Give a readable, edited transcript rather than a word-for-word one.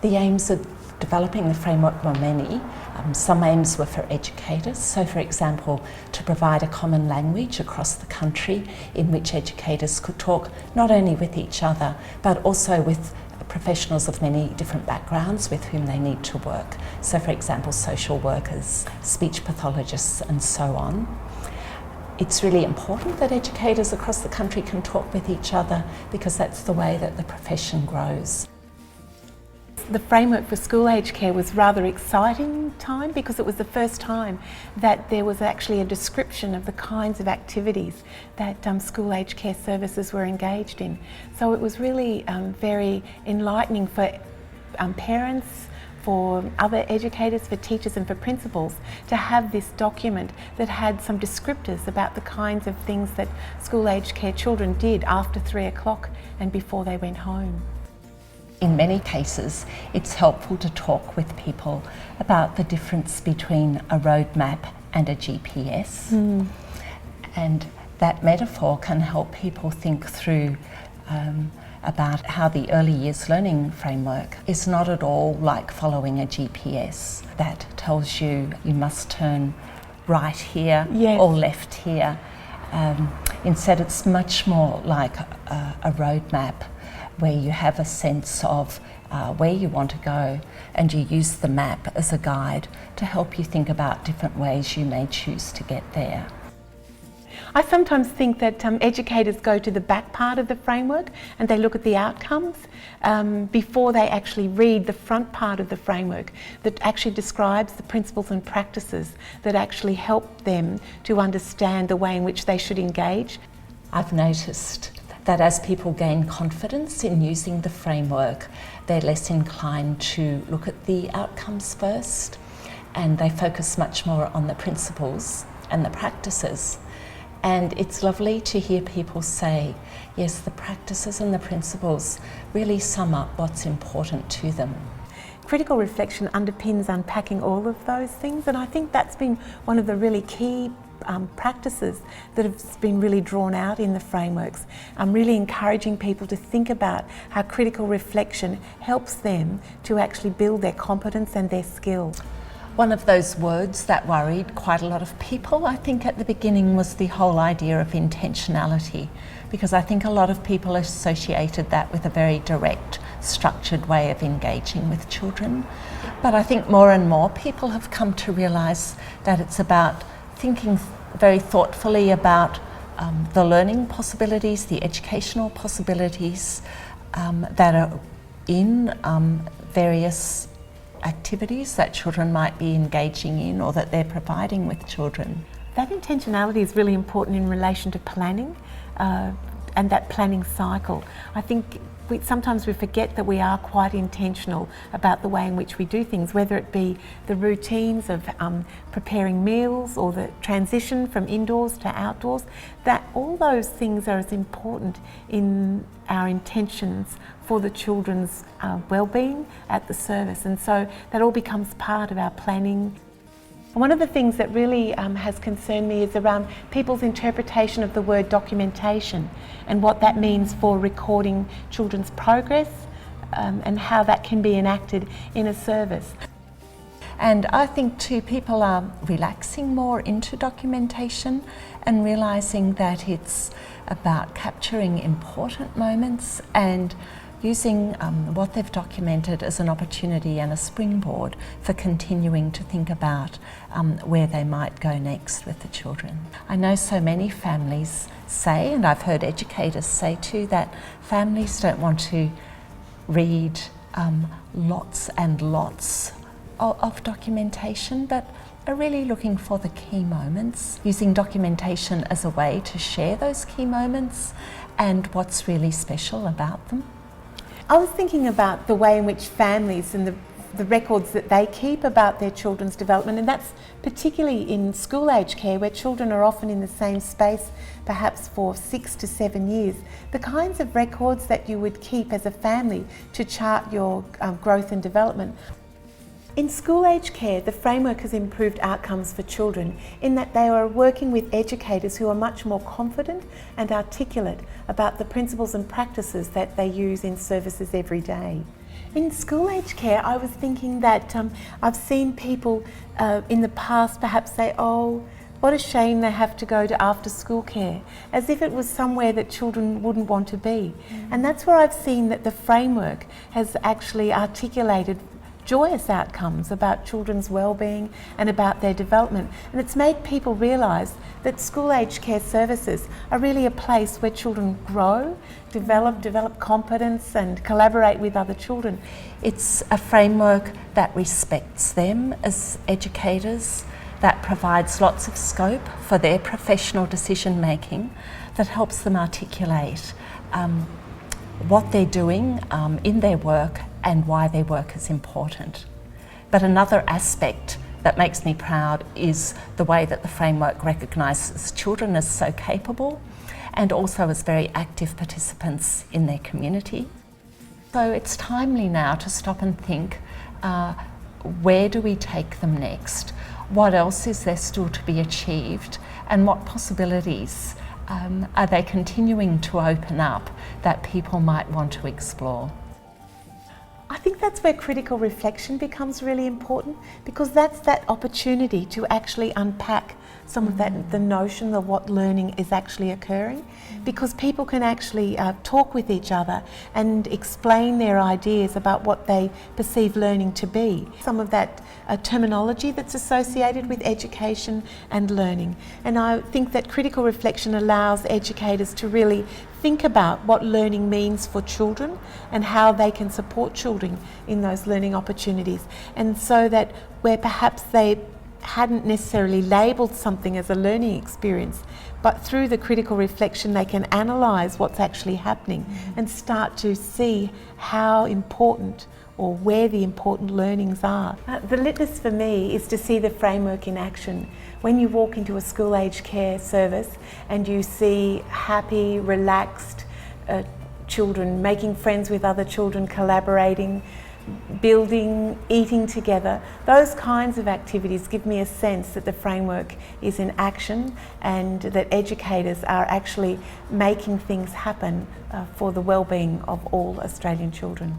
The aims of developing the framework were many. Some aims were for educators, so for example, to provide a common language across the country in which educators could talk not only with each other, but also with professionals of many different backgrounds with whom they need to work. So for example, social workers, speech pathologists, and so on. It's really important that educators across the country can talk with each other because that's the way that the profession grows. The framework for school aged care was rather exciting time because it was the first time that there was actually a description of the kinds of activities that school aged care services were engaged in. So it was really very enlightening for parents, for other educators, for teachers and for principals to have this document that had some descriptors about the kinds of things that school aged care children did after 3 o'clock and before they went home. In many cases, it's helpful to talk with people about the difference between a roadmap and a GPS. And that metaphor can help people think through about how the early years learning framework is not at all like following a GPS that tells you you must turn right here or left here. Instead, it's much more like a roadmap where you have a sense of where you want to go and you use the map as a guide to help you think about different ways you may choose to get there. I sometimes think that educators go to the back part of the framework and they look at the outcomes before they actually read the front part of the framework that actually describes the principles and practices that actually help them to understand the way in which they should engage. I've noticed that as people gain confidence in using the framework, they're less inclined to look at the outcomes first, and they focus much more on the principles and the practices. And it's lovely to hear people say, yes, the practices and the principles really sum up what's important to them. Critical reflection underpins unpacking all of those things, and I think that's been one of the really key practices that have been really drawn out in the frameworks. I'm really encouraging people to think about how critical reflection helps them to actually build their competence and their skill. One of those words that worried quite a lot of people, I think, at the beginning was the whole idea of intentionality, because I think a lot of people associated that with a very direct, structured way of engaging with children. But I think more and more people have come to realise that it's about thinking very thoughtfully about the learning possibilities, the educational possibilities that are in various activities that children might be engaging in or that they're providing with children. That intentionality is really important in relation to planning and that planning cycle. I think sometimes we forget that we are quite intentional about the way in which we do things, whether it be the routines of preparing meals or the transition from indoors to outdoors, that all those things are as important in our intentions for the children's well-being at the service, and so that all becomes part of our planning. One of the things that really has concerned me is around people's interpretation of the word documentation and what that means for recording children's progress and how that can be enacted in a service. And I think too, people are relaxing more into documentation and realising that it's about capturing important moments and using what they've documented as an opportunity and a springboard for continuing to think about where they might go next with the children. I know so many families say, and I've heard educators say too, that families don't want to read lots and lots of documentation, but are really looking for the key moments, using documentation as a way to share those key moments and what's really special about them. I was thinking about the way in which families and the records that they keep about their children's development, and that's particularly in school age care where children are often in the same space perhaps for 6 to 7 years. The kinds of records that you would keep as a family to chart your growth and development. In school age care, the framework has improved outcomes for children in that they are working with educators who are much more confident and articulate about the principles and practices that they use in services every day. In school age care, I was thinking that I've seen people in the past perhaps say, oh, what a shame they have to go to after school care, as if it was somewhere that children wouldn't want to be. And that's where I've seen that the framework has actually articulated joyous outcomes about children's well-being and about their development. And it's made people realise that school age care services are really a place where children grow, develop competence and collaborate with other children. It's a framework that respects them as educators, that provides lots of scope for their professional decision making, that helps them articulate what they're doing in their work and why their work is important. But another aspect that makes me proud is the way that the framework recognises children as so capable and also as very active participants in their community. So it's timely now to stop and think, where do we take them next? What else is there still to be achieved? And what possibilities are they continuing to open up that people might want to explore? I think that's where critical reflection becomes really important, because that's that opportunity to actually unpack some of that, the notion of what learning is actually occurring, because people can actually talk with each other and explain their ideas about what they perceive learning to be. Some of that terminology that's associated with education and learning. And I think that critical reflection allows educators to really think about what learning means for children and how they can support children in those learning opportunities. And so that where perhaps they hadn't necessarily labelled something as a learning experience, but through the critical reflection they can analyse what's actually happening and start to see how important or where the important learnings are. The litmus for me is to see the framework in action. When you walk into a school age care service and you see happy, relaxed children making friends with other children, collaborating, building, eating together, those kinds of activities give me a sense that the framework is in action and that educators are actually making things happen for the well-being of all Australian children.